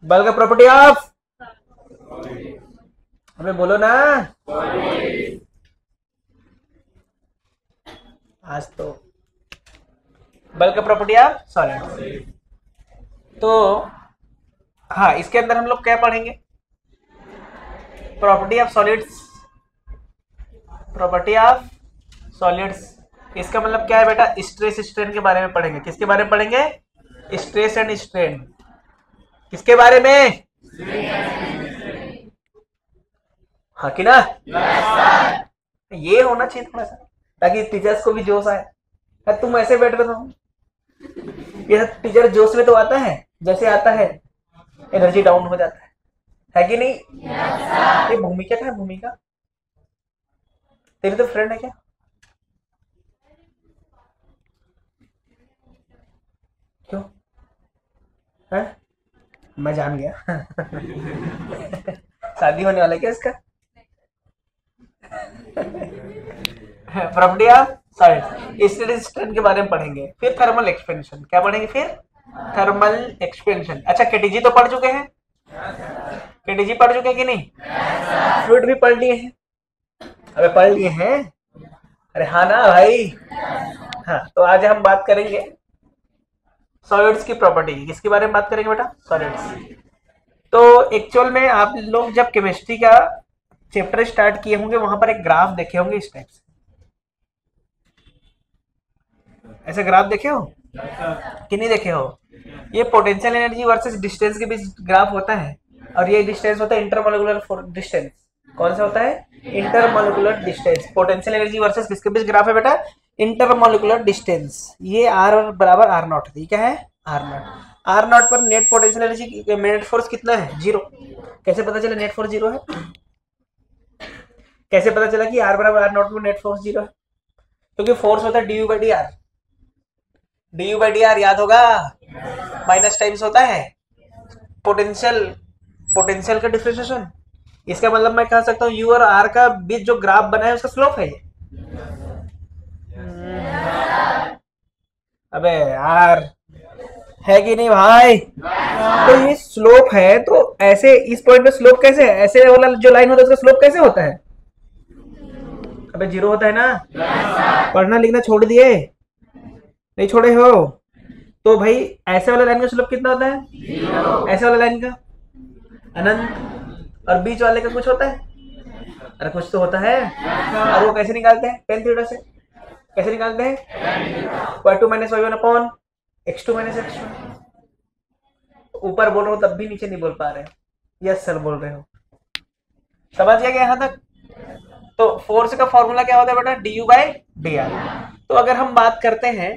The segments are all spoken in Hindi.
बल का प्रॉपर्टी ऑफ, हमें बोलो ना आज तो। बल का प्रॉपर्टी ऑफ सॉलिड। तो हाँ, इसके अंदर हम लोग क्या पढ़ेंगे? Property of solids, property of solids. इसका मतलब क्या है बेटा? स्ट्रेस स्ट्रेन के बारे में पढ़ेंगे। किसके बारे में पढ़ेंगे? Stress and strain. किसके बारे में? हाँ कि ना? ये होना चाहिए थोड़ा सा, ताकि टीचर्स को भी जोश आए। तुम ऐसे बैठ रहे हो, ये टीचर जोश में तो आता है, जैसे आता है एनर्जी डाउन हो जाता है कि नहीं? ये भूमिका क्या है? भूमिका तेरी तो फ्रेंड है क्या? क्यों है? मैं जान गया। शादी होने वाला है क्या इसका? प्रॉपर्टी ऑफ सॉलिड, स्ट्रेन के बारे में पढ़ेंगे। फिर थर्मल एक्सपेंशन। क्या पढ़ेंगे फिर? Thermal expansion. अच्छा, केटीजी तो पढ़ चुके हैं? केटीजी पढ़ चुके हैं कि नहीं? फ्लूइड भी पढ़ लिए हैं? अबे पढ़ लिए हैं? अरे हाँ ना भाई। हाँ, तो आज हम बात करेंगे सॉलिड्स की प्रॉपर्टी। किसके बारे में बात करेंगे बेटा? सॉलिड्स। तो एक्चुअल में आप लोग जब केमिस्ट्री का चैप्टर स्टार्ट किए होंगे, वहां पर एक ग्राफ देखे होंगे इस टाइप से। ऐसे ग्राफ देखे हो कि नहीं देखे हो? ये पोटेंशियल एनर्जी वर्सेस डिस्टेंस के बीच ग्राफ होता है, और ये डिस्टेंस होता है इंटरमोलिकुलर डिस्टेंस। कौन सा होता है? Intermolecular distance. Potential energy versus किसके बीच ग्राफ है बेटा? Intermolecular distance. ये आर बराबर आर नॉट है। क्या है? R naught. आर नॉट पर net potential energy, net force कितना है? 0। कैसे पता चला नेट फोर्स 0 है? कैसे पता चला कि आर बराबर आर नॉट में नेट फोर्स 0 है? क्योंकि फोर्स होता है D by D are. D by D are याद होगा, माइनस टाइम्स होता है पोटेंशियल, पोटेंशियल का डिफरेंशिएशन। इसका मतलब मैं कह सकता हूँ यू और आर का बीच जो ग्राफ बना है उसका स्लोप है। अबे यार, है कि नहीं भाई? तो ये स्लोप है, तो ऐसे इस पॉइंट पे स्लोप कैसे है? ऐसे वाला जो लाइन होता है उसका स्लोप कैसे होता है? अबे 0 होता है ना? पढ़ना लिखना छोड़ दिए? नहीं छोड़े हो? तो भाई ऐसे वाला लाइन का स्लोप कितना होता है? 0। ऐसे वाला लाइन का अनंत। और बीच वाले का कुछ होता है? अरे कुछ तो होता है। और वो कैसे निकालते हैं? टेन थीटा से। कैसे निकालते हैं? y2 minus y1 upon x2 minus x1। ऊपर बोल रहे हो तब भी नीचे नहीं बोल पा रहे हो। यस सर बोल रहे हो। समझ गया यहाँ तक? तो फोर्स का फॉर्मूला क्या होता है बेटा? du by D are. तो अगर हम बात करते हैं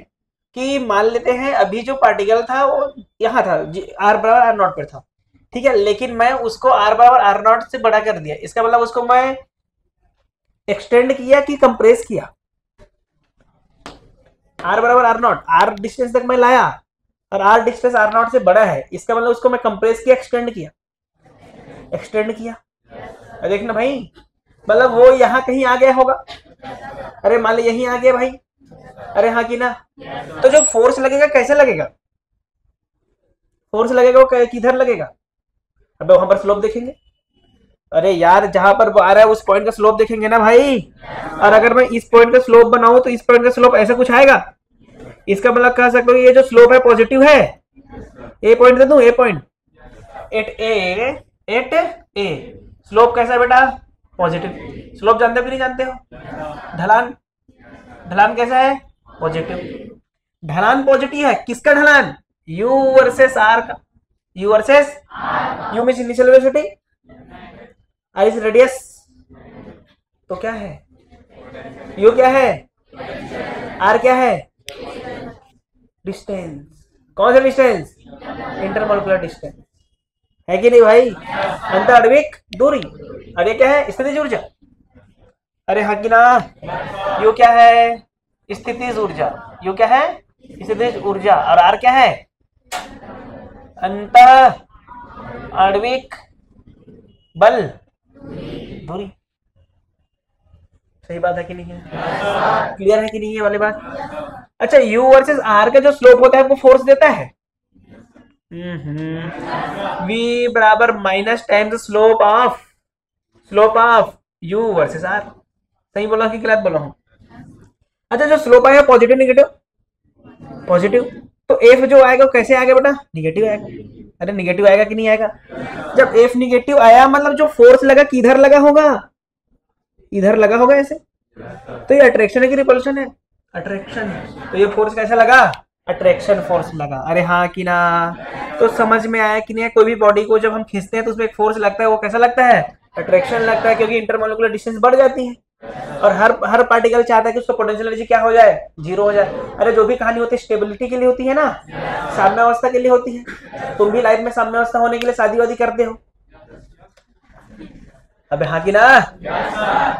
कि मान लेते हैं अभी जो पार्टिकल था वो यहाँ था, आर बराबर आर नॉट पर था, ठीक है, लेकिन मैं उसको आर बराबर आर नॉट से बड़ा कर दिया। इसका मतलब उसको मैं एक्सटेंड किया कि कंप्रेस किया? आर बराबर आर नॉट, आर डिस्टेंस तक मैं लाया और आर डिस्टेंस आर नॉट से बड़ा है। इसका मतलब उसको मैं कंप्रेस किया, एक्सटेंड किया? एक्सटेंड किया। देखना भाई, मतलब वो यहाँ कहीं आ गया होगा। अरे मान ली यहीं आ गया भाई। अरे हाँ कि ना? तो जो फोर्स लगेगा कैसे लगेगा? फोर्स लगेगा वो किधर लगेगा? अब वहां पर स्लोप देखेंगे। अरे यार, जहां पर आ रहा है उस पॉइंट का स्लोप देखेंगे ना भाई। और अगर मैं इस पॉइंट का स्लोप बनाऊं तो इस पॉइंट का स्लोप ऐसा कुछ आएगा। इसका मतलब कह सकते हो ये जो स्लोप है पॉजिटिव है। ए पॉइंट दे दूं? ए पॉइंट एट ए स्लोप कैसा है बेटा? पॉजिटिव। स्लोप जानते हो कि नहीं जानते हो? ढलान, ढलान कैसा है? पॉजिटिव। ढलान पॉजिटिव है। किसका ढलान? यू वर्सेस आर का। U versus U means initial velocity, R is radius. तो क्या है? यू क्या है? आर क्या है? डिस्टेंस। कौन सा डिस्टेंस? Intermolecular distance. है कि नहीं भाई? अंतःआण्विक दूरी। और ये क्या है? स्थितिज ऊर्जा। अरे हाँ कि ना? यू क्या है? स्थितिज ऊर्जा। यू क्या है? स्थितिज ऊर्जा। और आर क्या है? अंतःआण्विक बल दूरी। सही बात है कि नहीं है? क्लियर है कि नहीं है वाली बात? अच्छा, यू वर्सेस आर का जो स्लोप होता है वो फोर्स देता है? v बराबर minus times slope of u versus r। सही बोला कि गलत बोला हूँ? अच्छा, जो स्लोप आएगा पॉजिटिव निगेटिव? पॉजिटिव। तो एफ जो आएगा कैसे आएगा बेटा? निगेटिव आएगा। अरे निगेटिव आएगा कि नहीं आएगा? जब एफ निगेटिव आया मतलब जो फोर्स लगा किधर लगा होगा? इधर लगा होगा ऐसे। तो ये अट्रैक्शन है कि रिपल्शन है? अट्रैक्शन। तो ये फोर्स कैसा लगा? अट्रैक्शन फोर्स लगा। अरे हाँ कि ना? तो समझ में आया कि नहीं? कोई भी बॉडी को जब हम खींचते हैं तो उसमें एक फोर्स लगता है, वो कैसा लगता है? अट्रैक्शन लगता है, क्योंकि इंटरमोलिकुलर डिस्टेंस बढ़ जाती है और हर पार्टिकल चाहता है कि उसका पोटेंशियल एनर्जी क्या हो जाए? जीरो हो जाए। अरे जो भी कहानी होती है स्टेबिलिटी के लिए होती है ना, साम्यावस्था के लिए होती है। तुम भी लाइफ में साम्यावस्था होने के लिए शादी वादी करते हो? अबे हाँ कि ना?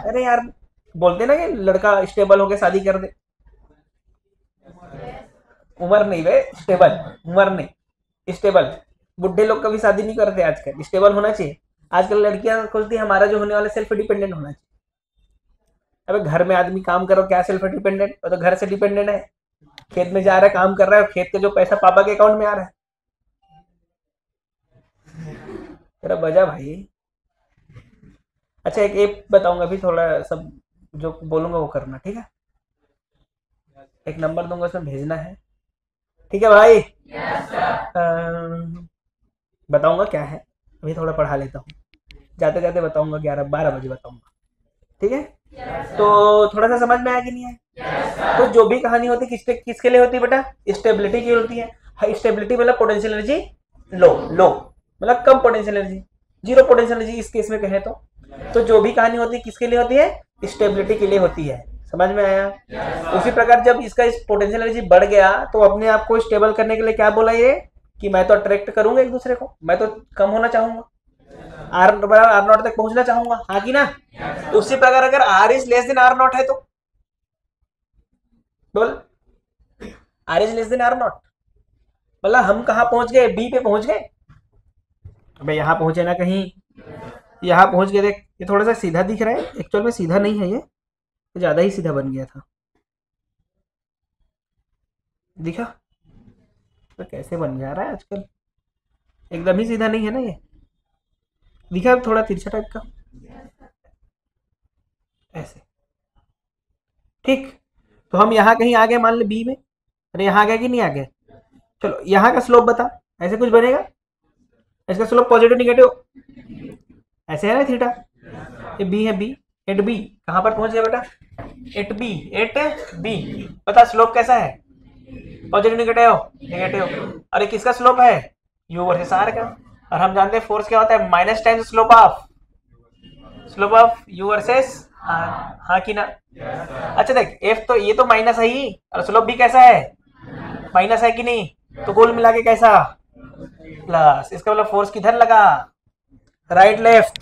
अरे यार बोलते ना कि लड़का स्टेबल होके शादी कर दे। उम्र नहीं वे, स्टेबल। उम्र नहीं, स्टेबल। बुढ़े लोग कभी शादी नहीं करते आजकल, स्टेबल होना चाहिए। आजकल लड़कियां खोजती है हमारा जो होने वाला सेल्फ डिपेंडेंट होना चाहिए। अबे घर में आदमी काम करो, क्या सेल्फ डिपेंडेंट? वो तो घर से डिपेंडेंट है। खेत में जा रहा है, काम कर रहा है, खेत का जो पैसा पापा के अकाउंट में आ रहा है। तेरा बजा भाई। अच्छा, एक ऐप बताऊंगा अभी, थोड़ा सब जो बोलूंगा वो करना, ठीक है? एक नंबर दूंगा, उसमें भेजना है, ठीक है भाई? बताऊंगा क्या है, अभी थोड़ा पढ़ा लेता हूँ, जाते जाते बताऊंगा, 11-12 बजे बताऊंगा, ठीक है? तो थोड़ा सा समझ में आया कि नहीं है? तो जो भी कहानी होती है किसके लिए होती है बेटा? स्टेबिलिटी की होती है। हाई स्टेबिलिटी मतलब पोटेंशियल एनर्जी लो मतलब कम potential energy, zero potential energy इस केस में कहे तो जो भी कहानी होती है किसके लिए होती है? स्टेबिलिटी के लिए होती है। समझ में आया? उसी प्रकार जब इसका पोटेंशियल एनर्जी बढ़ गया तो अपने आप को स्टेबल करने के लिए क्या बोला ये? कि मैं तो अट्रैक्ट करूंगा एक दूसरे को, मैं तो कम होना चाहूंगा, आर नॉट तक पहुंचना चाहूंगा, हाँ कि ना? उसी प्रकार अगर R is less than R naught है तो बोल, R is less than R naught मतलब हम कहाँ पहुंच गए? बी पे पहुंच गए। अबे यहाँ पहुंचे ना कहीं, यहाँ पहुंच गए। देख ये थोड़ा सा सीधा दिख रहा है, एक्चुअल में सीधा नहीं है, ये तो ज्यादा ही सीधा बन गया था। दिखा तो कैसे बन जा रहा है आजकल, एकदम ही सीधा नहीं है ना ये। दिखा थोड़ा तिरछा टाइप का ऐसे, ठीक? तो हम यहाँ कहीं आ गए मान ले बी में। अरे यहाँ आ गए कि नहीं आ गए? चलो यहाँ का स्लोप बता, ऐसे कुछ बनेगा? इसका स्लोप पॉजिटिव निगेटिव ऐसे है ना थीटा? ये बी है, बी एट बी कहाँ पर पहुंच गया बेटा? एट बी बता स्लोप कैसा है? Positive negative? निगेटिव। और ये किसका स्लोप है? यू वर्सेस आर का। और हम जानते हैं फोर्स क्या होता है? Minus times slope of U versus R, हाँ कि ना? अच्छा देख, एफ तो ये तो माइनस है ही, और स्लोप भी कैसा है? माइनस है कि नहीं? तो कुल मिला के कैसा? प्लस। इसका मतलब फोर्स किधर लगा? Right left,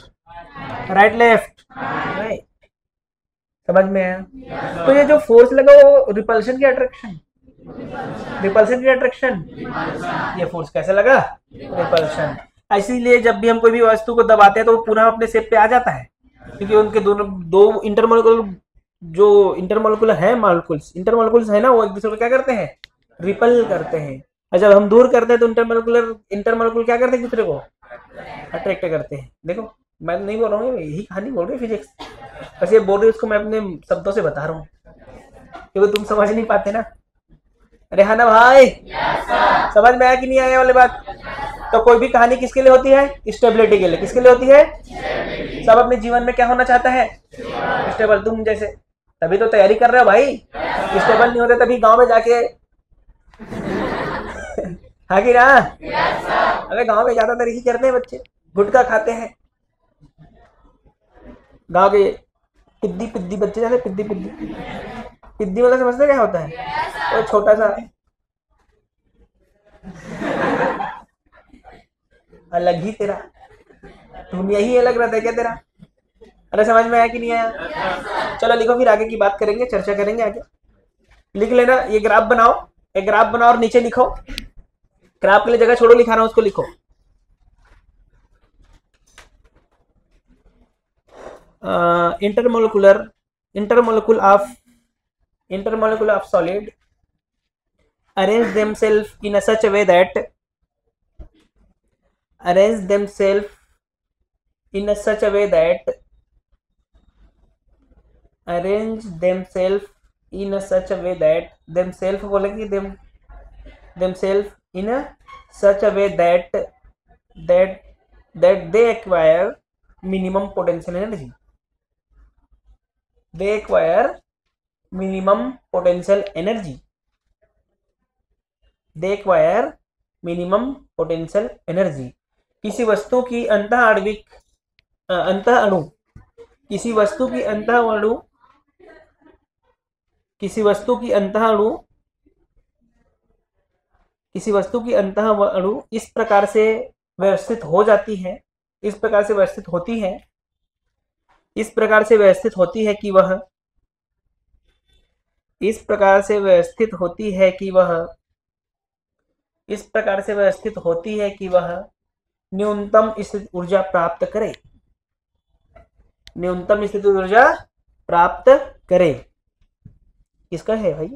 right left, right. समझ में आया? तो ये जो फोर्स लगा वो रिपल्शन की अट्रैक्शन, रिपल्शन की अट्रैक्शन, ये फोर्स कैसे लगा? रिपल्शन। इसीलिए जब भी हम कोई भी वस्तु को दबाते हैं तो वो पुनः अपने शेप पे आ जाता है, क्योंकि उनके दोनों दो इंटरमोलिकुलर जो इंटरमोलिकुल्स है ना, वो एक दूसरे को क्या करते हैं? रिपल करते हैं। और जब हम दूर करते हैं तो इंटरमोलिकुलर क्या करते हैं? एक दूसरे को अट्रैक्ट करते हैं। देखो मैं नहीं बोल रहा हूँ, यही कहानी बोल रही है फिजिक्स, बस ये बोल रही है उसको मैं अपने शब्दों से बता रहा हूँ, क्योंकि तुम समझ नहीं पाते ना। अरे हाँ ना भाई? समझ में आया कि नहीं आया वाली बात? तो कोई भी कहानी किसके लिए होती है? स्टेबिलिटी के लिए। किसके लिए होती है? सब अपने जीवन में क्या होना चाहता है? स्टेबल। तुम जैसे तभी तो तैयारी कर रहे हो भाई, स्टेबल नहीं होते तभी गांव में जाके हाँ कि ना? अरे गांव में ज्यादातर यही करते हैं बच्चे, गुटखा खाते हैं। गांव के पिद्दी पिद्दी बच्चे जाते, पिद्दी पिद्दी पिद्दी मतलब समझते क्या होता है? वो छोटा सा अलग ही तेरा, दुनिया ही अलग रहता है क्या तेरा? अरे समझ में आया कि नहीं आया? चलो लिखो, फिर आगे की बात करेंगे, चर्चा करेंगे आगे। लिख लेना, ये ग्राफ बनाओ, एक ग्राफ बनाओ और नीचे लिखो। ग्राफ के लिए जगह छोड़ो, लिखा रहा हूं उसको लिखो। intermolecule of solid arrange themselves in a such a way that arrange themselves in a such a way that arrange themselves in a such a way that themselves बोलेंगे themselves in a such a way that they acquire minimum potential energy. They acquire minimum potential energy. They acquire minimum potential energy. किसी वस्तु की अंतः अणु किसी वस्तु की अंतः अणु किसी वस्तु की अंतः अणु किसी वस्तु की अंतः अणु इस प्रकार से व्यवस्थित हो जाती है, इस प्रकार से व्यवस्थित होती है, इस प्रकार से व्यवस्थित होती है कि वह इस प्रकार से व्यवस्थित होती है कि वह इस प्रकार से व्यवस्थित होती है कि वह न्यूनतम स्थित ऊर्जा प्राप्त करे, न्यूनतम स्थित ऊर्जा प्राप्त करे। किसका है भाई?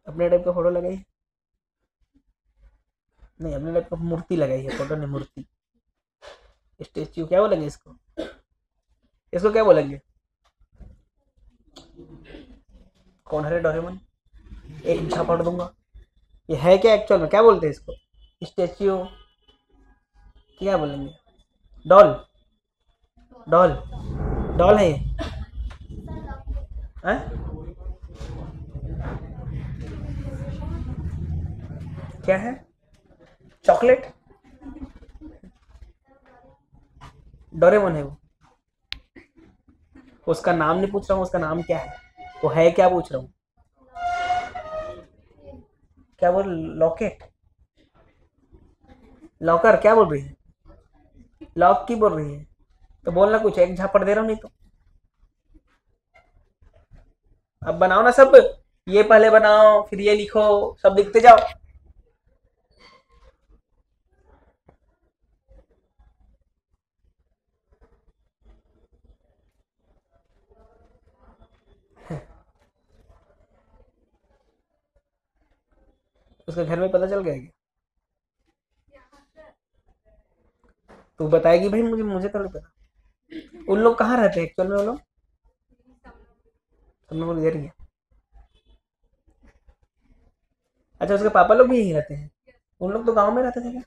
अपने टाइप का फोटो लगाई नहीं, अपने टाइप का मूर्ति लगाई है, फोटो नहीं मूर्ति। स्टेच्यू क्या बोलेंगे इसको? इसको क्या बोलेंगे? कौन है डोरेमोन? एक झपड़ दूंगा। ये है क्या एक्चुअल में? क्या बोलते हैं इसको? स्टेच्यू क्या बोलेंगे? डॉल, डॉल, डॉल है ये? क्या है? चॉकलेट? डोरेमोन है वो। उसका नाम नहीं पूछ रहा हूँ, उसका नाम क्या है, वो है क्या पूछ रहा हूँ। क्या बोल? लॉकेट, लॉकर क्या बोल रही है? लॉक की बोल रही है तो बोलना कुछ, एक झापड़ दे रहा हूँ नहीं तो। अब बनाओ ना सब, ये पहले बनाओ फिर ये लिखो, सब लिखते जाओ। उसके घर में पता चल गया क्या? तू बताएगी भाई, मुझे तो नहीं पता। उन लोग कहाँ रहते हैं एक्चुअल में? वो लोग तुम लोग इधर ही है। अच्छा, उसके पापा लोग भी यहीं रहते हैं? उन लोग तो गांव में रहते थे क्या?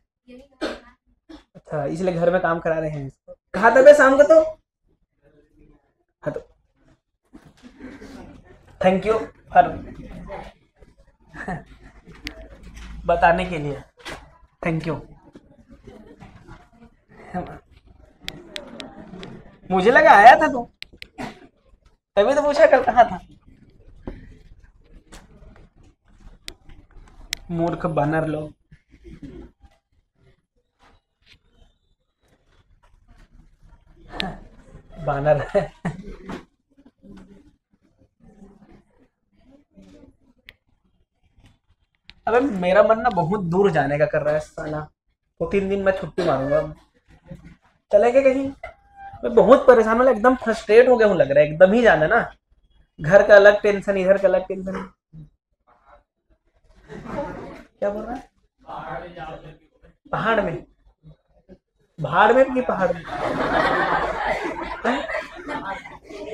अच्छा, इसलिए घर में काम करा रहे हैं इसको। कहा था मैं शाम को तो। हाँ तो थैंक यू फॉर बताने के लिए, थैंक यू। मुझे लगा आया था तू, तभी तो पूछा कल कहाँ था। मूर्ख बानर लोग। बानर है। अबे मेरा मन ना बहुत दूर जाने का कर रहा है साला। 2-3 दिन मैं छुट्टी मारूंगा। चलेंगे कहीं? मैं बहुत परेशान हूँ, एकदम फ्रस्ट्रेट हो गया हूँ, लग रहा है एकदम ही जाना ना। घर का अलग टेंशन, इधर का अलग टेंशन। क्या बोल रहा है? पहाड़ में? पहाड़ में कि पहाड़ में?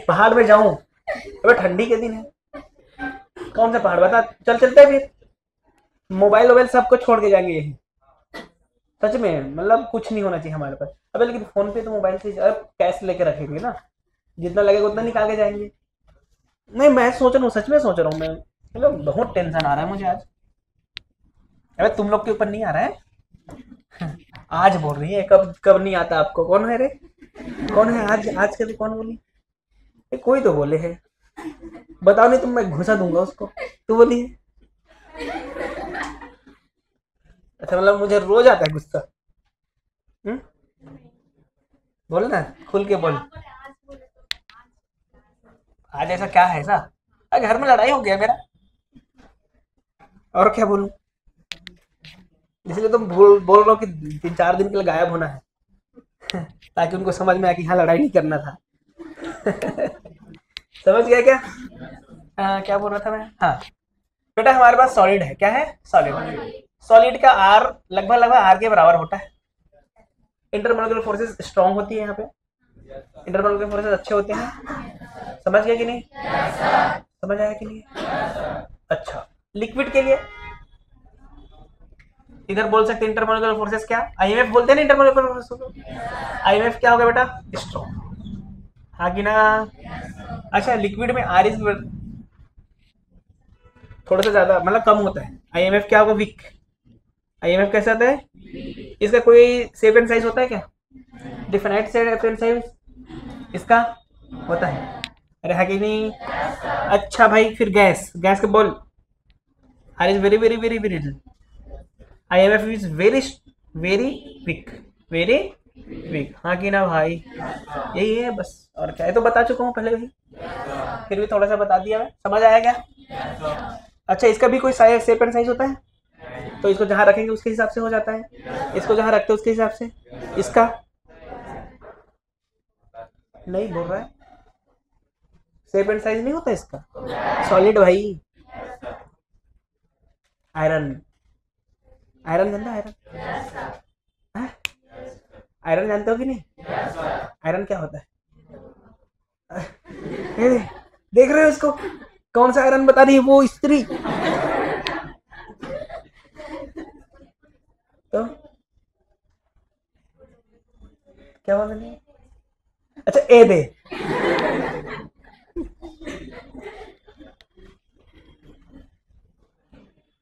पहाड़ में जाऊं? अबे ठंडी के दिन है, कौन सा पहाड़ बता? चल चलते हैं फिर। मोबाइल वोबाइल सबको छोड़ के जाएंगे यही, सच में, मतलब कुछ नहीं होना चाहिए हमारे पास। अबे लेकिन फोन पे तो मोबाइल से कैश लेके रखेंगे ना, जितना लगेगा उतना निकाल के जाएंगे। नहीं मैं सोच रहा हूँ, सच में सोच रहा हूँ मैं, मतलब बहुत टेंशन आ रहा है मुझे आज। अबे तुम लोग के ऊपर नहीं आ रहा है। आज बोल रही है, कब कब नहीं आता आपको? कौन है रे? कौन है आज? आज के कौन बोली? कोई तो बोले है, बताओ नहीं तुम, मैं घुसा दूंगा उसको। तू बोली है? अच्छा, मतलब मुझे रोज आता है गुस्सा? बोल ना, खुल के बोल। आज ऐसा क्या है? ऐसा घर में लड़ाई हो गया मेरा, और क्या बोलूं? इसलिए तुम बोल रहा हो कि 3-4 दिन के लिए गायब होना है। ताकि उनको समझ में आए कि हाँ लड़ाई नहीं करना था। समझ गया क्या? क्या बोल रहा था मैं? हाँ बेटा, हमारे पास सॉलिड है। क्या है? सॉलिड। सॉलिड का आर लगभग आर के बराबर होता है। इंटरमोलिकुलर फोर्सेस स्ट्रांग होती है यहाँ पे, इंटरमोलिकुलर फोर्सेस अच्छे होते हैं। समझ गया कि नहीं? समझ आया कि नहीं? अच्छा, लिक्विड के लिए इधर बोल सकते हैं इंटरमोलिकुलर फोर्सेस क्या, आईएमएफ बोलते हैं ना इंटरमोलिकुलर फोर्सेस को। आईएमएफ क्या होगा बेटा? स्ट्रांग। हाँ कि ना? अच्छा, लिक्विड में आर इज थोड़ा सा ज्यादा मतलब कम होता है, आईएमएफ क्या होगा? वीक। आईएमएफ कैसा आता है? इसका कोई शेप एंड साइज होता है क्या? डिफिनाइट शेप एंड साइज इसका होता है। अरे है कि नहीं? अच्छा भाई, फिर गैस, गैस का बोल। R is very very very very, IMF is very very weak, very weak. हाँ कि ना भाई? यही है बस, और क्या है, तो बता चुका हूँ पहले भी, फिर भी थोड़ा सा बता दिया मैं। समझ आया क्या? अच्छा, इसका भी कोई शेप एंड साइज होता है, तो इसको जहां रखेंगे उसके हिसाब से हो जाता है, इसको जहां रखते हैं उसके हिसाब से। इसका नहीं बोल रहा है, शेप एंड साइज नहीं होता इसका। सॉलिड भाई, आयरन, आयरन जानता? आयरन, आयरन जानते हो कि नहीं? आयरन क्या होता है? देख रहे हो इसको? कौन सा आयरन बता रही है? वो स्त्री। तो क्या बोल रही? अच्छा, ए दे।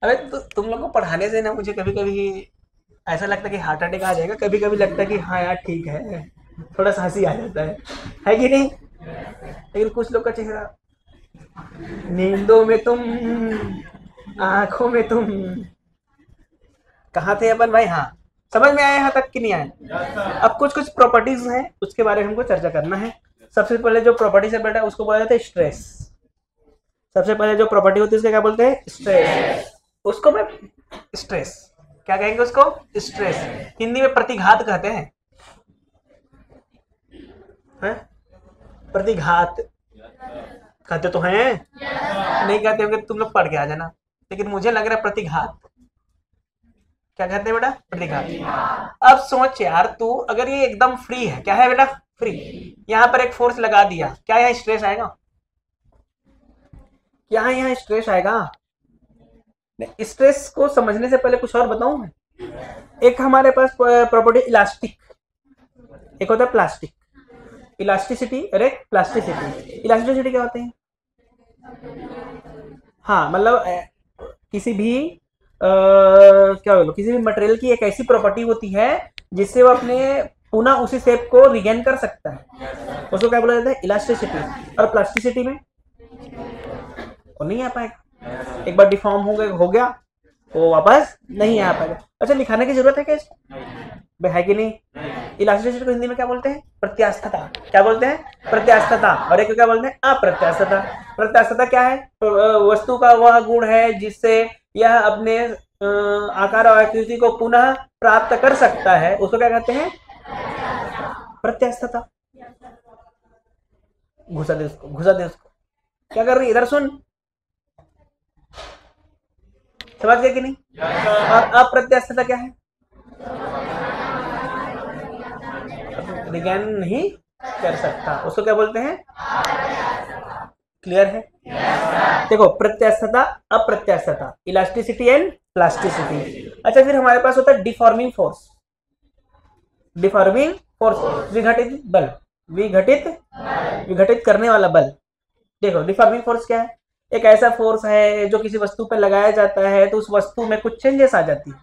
अबे तुम लोग को पढ़ाने से ना मुझे कभी कभी ऐसा लगता है कि हार्ट अटैक आ जाएगा, कभी कभी लगता है कि हाँ यार ठीक है, थोड़ा सा हंसी आ जाता है कि नहीं? लेकिन कुछ लोग का चेहरा, नींदों में तुम, आंखों में तुम, कहाँ थे अपन भाई? हाँ, समझ में आया यहाँ तक कि नहीं आया? अब कुछ कुछ प्रॉपर्टीज हैं, उसके बारे में हमको चर्चा करना है। सबसे पहले जो प्रॉपर्टी से बेटा उसको बोला जाता है स्ट्रेस। सबसे पहले जो प्रॉपर्टी होती है उसको क्या बोलते हैं? स्ट्रेस। उसको मैं स्ट्रेस क्या कहेंगे? उसको स्ट्रेस। हिंदी में प्रतिघात कहते हैं, प्रतिघात कहते तो हैं, नहीं कहते होंगे, तुम लोग पढ़ के आ जाना, लेकिन मुझे लग रहा है प्रतिघात। क्या कहते हैं बेटा? प्रतिघात। अब सोच यार तू, अगर ये एकदम फ्री है, क्या है बेटा? फ्री। यहाँ पर एक फोर्स लगा दिया, क्या यहाँ स्ट्रेस आएगा? क्या यहाँ स्ट्रेस आएगा? स्ट्रेस को समझने से पहले कुछ और बताऊं मैं। एक हमारे पास प्रॉपर्टी इलास्टिक, एक होता है प्लास्टिक। इलास्टिसिटी, अरे प्लास्टिसिटी, इलास्टिसिटी क्या होते हैं? हाँ मतलब किसी भी क्या बोलो, किसी भी मटेरियल की एक ऐसी प्रॉपर्टी होती है जिससे वो अपने पुनः उसी शेप को रिगेन कर सकता है, उसको क्या बोला जाता है? इलास्टिसिटी। और प्लास्टिसिटी में वो नहीं आ पाएगा, एक बार डिफॉर्म हो गया वो वापस नहीं आ पाएगा। अच्छा, लिखाने की जरूरत है क्या इसको? है कि नहीं? इलास्टिसिटी को हिंदी में क्या बोलते हैं? प्रत्यास्थता। क्या बोलते हैं? प्रत्यास्थता। और एक क्या बोलते हैं? अप्रत्यास्थता। प्रत्यास्थता क्या है? तो वस्तु का वह गुण है जिससे यह अपने आकार और आकृति को पुनः प्राप्त कर सकता है, उसको क्या कहते हैं? प्रत्यास्थता। घुसा दे उसको, घुसा दे उसको। क्या कर रही? इधर सुन, समझ गए कि नहीं? और अप्रत्यास्थता क्या है? रिगेन नहीं कर सकता, उसको क्या बोलते हैं? क्लियर है? देखो, प्रत्यास्थता, अप्रत्यास्थता, इलास्टिसिटी एंड प्लास्टिसिटी। अच्छा, फिर हमारे पास होता है डिफॉर्मिंग फोर्स। डिफॉर्मिंग फोर्स, विघटित बल, विघटित करने वाला बल। देखो, डिफॉर्मिंग फोर्स क्या है? एक ऐसा फोर्स है जो किसी वस्तु पर लगाया जाता है तो उस वस्तु में कुछ चेंजेस आ जाती है।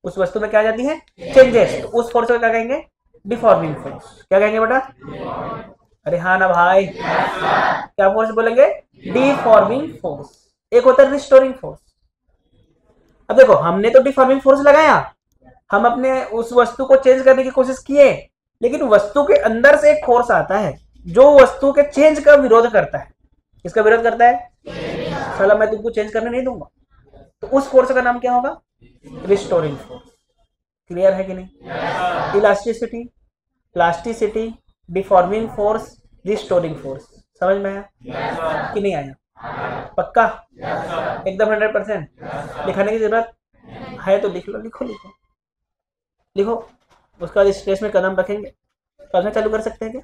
उस वस्तु में क्या आ जाती है? चेंजेस। तो उस फोर्स को क्या कहेंगे? Deforming force. क्या कहेंगे बेटा? अरे हाँ ना भाई, क्या फोर्स बोलेंगे? Deforming force. एक होता है रिस्टोरिंग फोर्स। अब देखो, हमने तो डिफॉर्मिंग फोर्स लगाया, हम अपने उस वस्तु को चेंज करने की कोशिश किए, लेकिन वस्तु के अंदर से एक फोर्स आता है जो वस्तु के चेंज का विरोध करता है। किसका विरोध करता है? साला मैं तुमको चेंज करने नहीं दूंगा। तो उस फोर्स का नाम क्या होगा? Restoring force. क्लियर है कि नहीं? Elasticity, plasticity, deforming force, restoring force. समझ में आया कि नहीं आया? पक्का? एकदम 100%? लिखाने की जरूरत? है तो लिख लो, लिखो लिखो लिखो। उसका बाद स्ट्रेस में कदम रखेंगे, पढ़ना चालू कर सकते हैं क्या?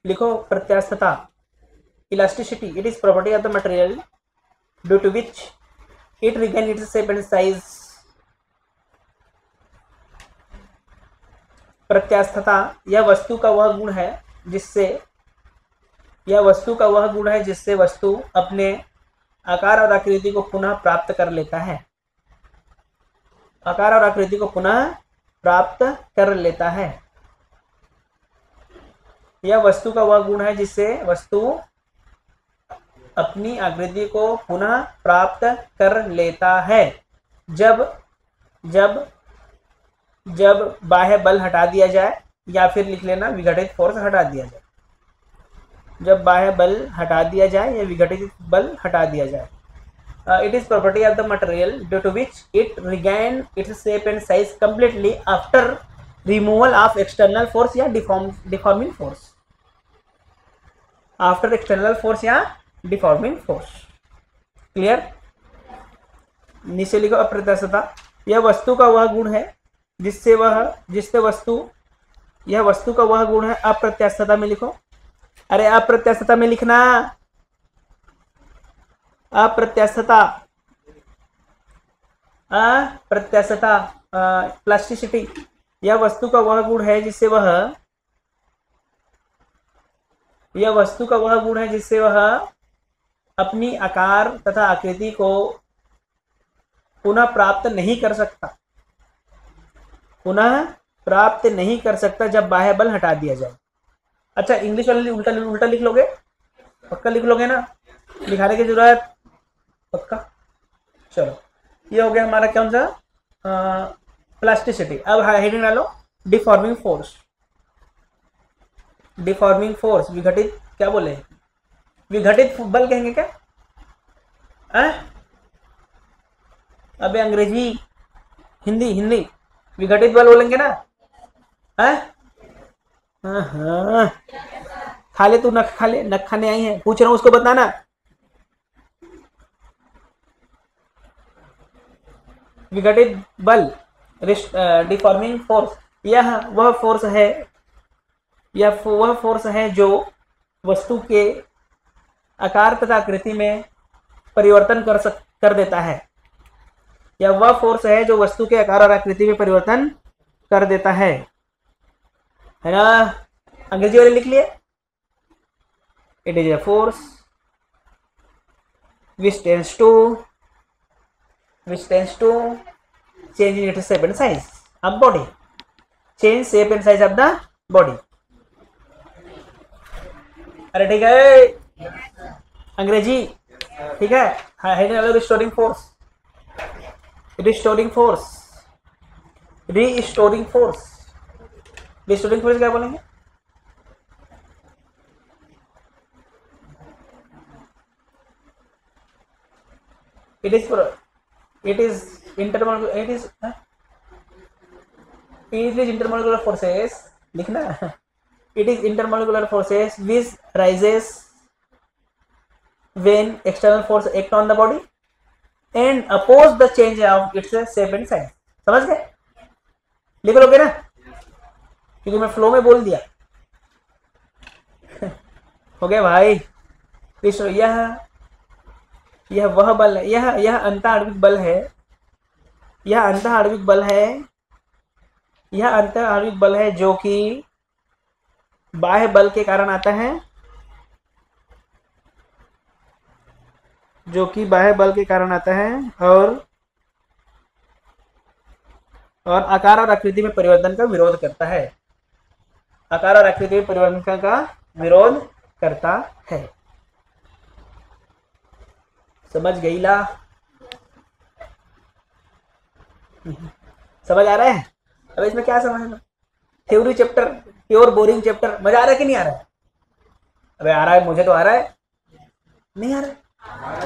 लिखो प्रत्यास्थता, elasticity, it is property of the material due to which it regain its shape and size. प्रत्यास्थता यह वस्तु का वह गुण है जिससे वस्तु अपने आकार और आकृति को पुनः प्राप्त कर लेता है। आकार और आकृति को पुनः प्राप्त कर लेता है। यह वस्तु का वह गुण है जिससे वस्तु अपनी आकृति को पुनः प्राप्त कर लेता है जब बाह्य बल हटा दिया जाए, या फिर लिख लेना विघटित फोर्स हटा दिया जाए। जब बाह्य बल हटा दिया जाए या विघटित बल हटा दिया जाए। It is property of the material due to which it regain its shape and size completely after removal of external force या deforming force. After external force या डिफॉर्मिंग फोर्स। क्लियर? नीचे लिखो अप्रत्यास्थता, यह वस्तु का वह गुण है यह वस्तु का वह गुण है। अप्रत्यास्थता में लिखो, अरे अप्रत्यास्थता में लिखना, अप्रत्यास्थता प्लास्टिसिटी, यह वस्तु का वह गुण है जिससे वह अपनी आकार तथा आकृति को पुनः प्राप्त नहीं कर सकता जब बाह्य बल हटा दिया जाए। अच्छा, इंग्लिश वाले उल्टा लिख लोगे? पक्का लिख लोगे ना? लिखाने की जरूरत? पक्का। चलो, ये हो गया हमारा कौन सा प्लास्टिसिटी। अब हेडिंग डालो डिफॉर्मिंग फोर्स। डिफॉर्मिंग फोर्स विघटित, क्या बोले? विघटित बल कहेंगे क्या? अबे अंग्रेजी, हिंदी विघटित बल बोलेंगे ना? हाँ, खा ले तू, नख खा ले, नख खाने आई है, पूछ रहा हूं उसको बताना। विघटित बल, डिफॉर्मिंग फोर्स, यह वह फोर्स है जो वस्तु के आकार तथा आकृति में परिवर्तन कर देता है। यह वह फोर्स है जो वस्तु के आकार और आकृति में परिवर्तन कर देता है ना? अंग्रेजी वाले लिख लिए। It is a force which tends to change in its shape and size of body. Change shape and size of the body. अरे ठीक है, अंग्रेजी ठीक है। रिस्टोरिंग फोर्स, रिस्टोरिंग फोर्स क्या बोलेंगे? It is intermolecular forces, लिखना। It is intermolecular forces which rises when external force act on the body and oppose the change of its shape and size. समझ गए? लिख लोगे ना, क्योंकि मैं फ्लो में बोल दिया। हो गया भाई। यह वह बल है, यह अंतःआण्विक बल है। यह अंतःआण्विक बल है जो कि बाह्य बल के कारण आता है, और आकार और आकृति में परिवर्तन का विरोध करता है। आकार और आकृति में परिवर्तन का विरोध करता है। समझ गई ला? समझ आ रहा है? अब इसमें क्या समझना? Theory chapter, pure boring chapter, मजा आ रहा है कि नहीं आ रहा है? अबे आ रहा है, मुझे तो आ रहा है। नहीं आ रहा है?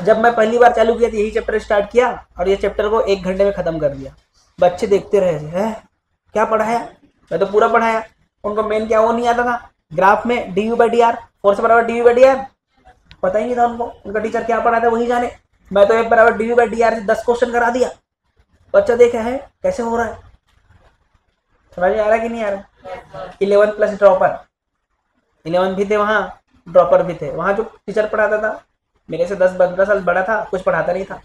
जब मैं पहली बार चालू किया तो यही चैप्टर स्टार्ट किया और ये चैप्टर को 1 घंटे में खत्म कर दिया। बच्चे देखते रहे हैं क्या पढ़ाया। मैं तो पूरा पढ़ाया। उनको मेन क्या वो नहीं आता था, ग्राफ में D U by D R, force बराबर D U by D R, पता ही नहीं था उनको। उनका टीचर क्या पढ़ा था वही जाने। मैं तो एक बराबर डी बाई डी आर से 10 क्वेश्चन करा दिया, बच्चा देखा है कैसे हो रहा है, समझ में आ रहा है कि नहीं आ रहा। 11 प्लस ड्रॉपर, 11 भी थे वहाँ, ड्रॉपर भी थे वहाँ। जो टीचर पढ़ाता था मेरे से 10-15 साल बड़ा था, कुछ पढ़ाता नहीं था,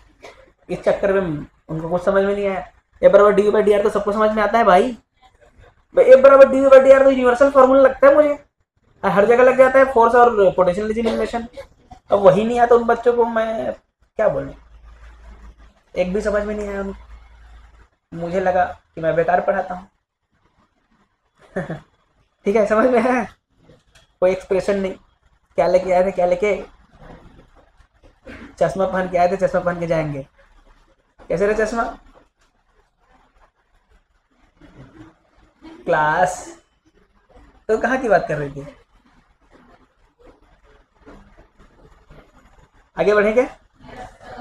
इस चक्कर में उनको कुछ समझ में नहीं आया। ए बराबर डी बाई डी आर तो सबको समझ में आता है भाई, ए बराबर डी बाई डी आर तो यूनिवर्सल फॉर्मूला लगता है मुझे, हर जगह लग जाता है, फोर्स और पोटेंशियल रिलेशन। अब वही नहीं आता उन बच्चों को, मैं क्या बोलूं, एक भी समझ में नहीं आया उनको। मुझे लगा कि मैं बेकार पढ़ाता हूँ। ठीक है, समझ में है, कोई एक्सप्रेशन नहीं। क्या लेके आए थे, क्या लेके, चश्मा पहन के आए थे, चश्मा पहन के जाएंगे। कैसे रहे चश्मा? क्लास तो कहाँ की बात कर रही थी? आगे बढ़ेंगे,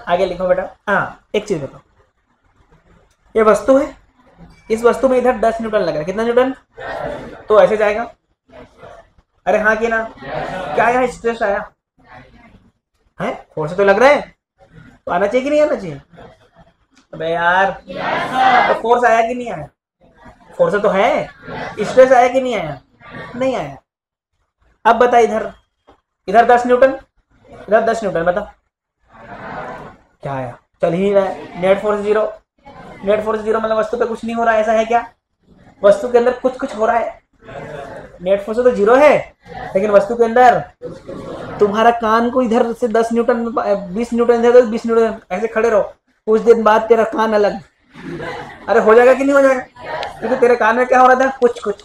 आगे लिखो बेटा। हाँ, एक चीज बताओ, ये वस्तु है, इस वस्तु में इधर 10 न्यूटन लग रहा है, कितना न्यूटन? तो ऐसे जाएगा। अरे हाँ कि ना? क्या यहाँ स्ट्रेस आया है? फोर्स तो लग रहा है, तो आना चाहिए कि नहीं आना चाहिए? अबे यार, तो फोर्स आया कि नहीं आया? फोर्स तो है, स्ट्रेस आया कि नहीं आया? नहीं आया। अब बता, इधर इधर 10 न्यूटन, इधर 10 न्यूटन, बता क्या आया? चल ही नहीं रहा है। Net force zero, net force zero मतलब वस्तु पे कुछ नहीं हो रहा है, ऐसा है क्या? वस्तु के अंदर कुछ कुछ हो रहा है। नेट फोर्स तो जीरो है, लेकिन वस्तु के अंदर तुम्हारा कान को इधर से 10 न्यूटन, 20 न्यूटन इधर, 20 न्यूटन, ऐसे खड़े रहो, कुछ दिन बाद तेरा कान अलग। अरे हो जाएगा कि नहीं हो जाएगा? क्योंकि तेरे कान में क्या हो रहा था? कुछ कुछ।